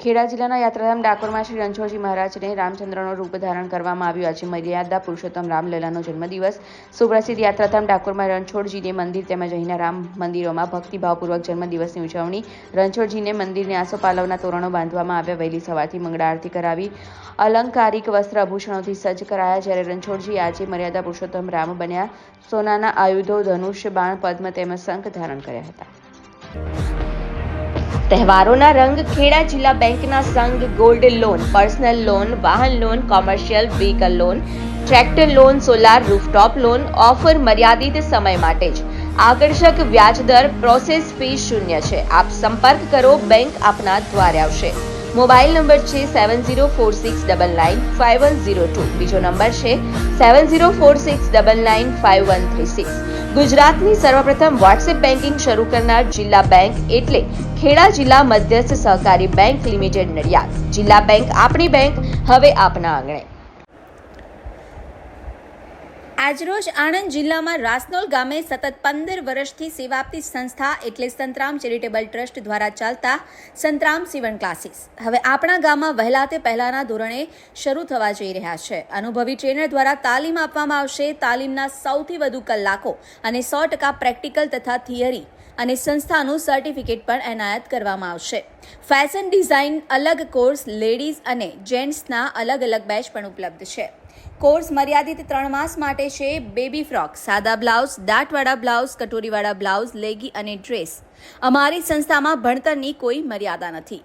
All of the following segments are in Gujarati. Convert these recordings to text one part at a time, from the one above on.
ખેડા જિલ્લાના યાત્રાધામ ડાકોરમાં શ્રી રણછોડજી મહારાજને રામચંદ્રનો રૂપ ધારણ કરવામાં આવ્યું. આજે મર્યાદા પુરુષોત્તમ રામલલાનો જન્મદિવસ. સુપ્રસિદ્ધ યાત્રાધામ ડાકોરમાં રણછોડજીને મંદિર તેમજ અહીંના રામ મંદિરોમાં ભક્તિભાવપૂર્વક જન્મદિવસની ઉજવણી. રણછોડજીને મંદિરને આસોપાલવના તોરણો બાંધવામાં આવ્યા. વહેલી સવારથી મંગળા આરતી કરાવી અલંકારિક વસ્ત્ર આભૂષણોથી સજ્જ કરાયા. જ્યારે રણછોડજી આજે મર્યાદા પુરુષોત્તમ રામ બન્યા. સોનાના આયુધો, ધનુષ, બાણ, પદ્મ તેમજ શંખ ધારણ કર્યા હતા. તહેવારોના રંગ ખેડા જિલ્લા બેંકના સંઘ ગોલ્ડ લોન, પર્સનલ લોન, વાહન loan, commercial vehicle loan, tractor loan, solar rooftop loan offer મર્યાદિત સમય માટે જ. આકર્ષક વ્યાજ દર, પ્રોસેસ ફી શૂન્ય છે. આપ સંપર્ક કરો, બેંક આપના દ્વારે આવશે. મોબાઈલ નંબર છે 7046995102. બીજો નંબર છે 7046995136. ગુજરાતની સર્વપ્રથમ વોટ્સએપ બેન્કિંગ શરૂ કરનાર જિલ્લા બેંક એટલે ખેડા જિલ્લા મધ્યસ્થ સહકારી બેંક લિમિટેડ નડિયાદ. જિલ્લા બેંક આપણી બેંક, હવે આપના આંગણે. આજરોજ આણંદ જિલ્લામાં રાસનોલ ગામે સતત 15 વર્ષથી સેવા આપતી સંસ્થા એટલે સંતરામ ચેરિટેબલ ટ્રસ્ટ દ્વારા ચાલતા સંતરામ સીવણ ક્લાસીસ હવે આપણા ગામમાં વહેલા તે પહેલાના ધોરણે શરૂ થવા જઈ રહ્યા છે. અનુભવી ટ્રેનર દ્વારા તાલીમ આપવામાં આવશે. તાલીમના સૌથી વધુ કલાકો અને 100% પ્રેક્ટિકલ તથા થિયરી અને સંસ્થાનું સર્ટિફિકેટ પણ એનાયત કરવામાં આવશે. ફેશન ડિઝાઇન અલગ કોર્સ, લેડીઝ અને જેન્ટ્સના અલગ અલગ બેચ પણ ઉપલબ્ધ છે. કોર્સ મર્યાદિત 3 માસ માટે છે. બેબી ફ્રોક, સાદા બ્લાઉઝ, દાંતવાળા બ્લાઉઝ, કટોરીવાળા બ્લાઉઝ, લેગી અને ડ્રેસ. અમારી સંસ્થામાં ભણતરની કોઈ મર્યાદા નથી.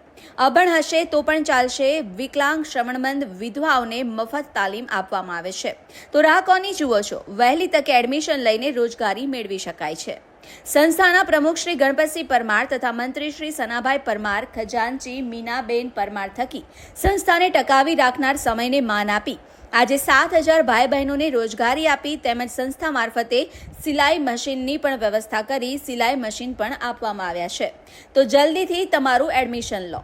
અભણ હશે તો પણ ચાલશે. વિકલાંગ, શ્રવણમંદ, વિધવાઓને મફત તાલીમ આપવામાં આવે છે. તો રાહ કોની જુઓ છો? વહેલી તકે એડમિશન લઈને રોજગારી મેળવી શકાય છે. સંસ્થાના પ્રમુખ શ્રી ગણપતસિંહ પરમાર તથા મંત્રી શ્રી સનાભાઈ પરમાર, ખજાનચી મીનાબેન પરમાર થકી સંસ્થાને ટકાવી રાખનાર સમયને માન આપી આજે 7,000 ભાઈ બહેનોને રોજગારી આપી તેમજ સંસ્થા મારફતે સિલાઈ મશીનની પણ વ્યવસ્થા કરી સિલાઈ મશીન પણ આપવામાં આવ્યા છે. તો જલ્દીથી તમારું એડમિશન લો.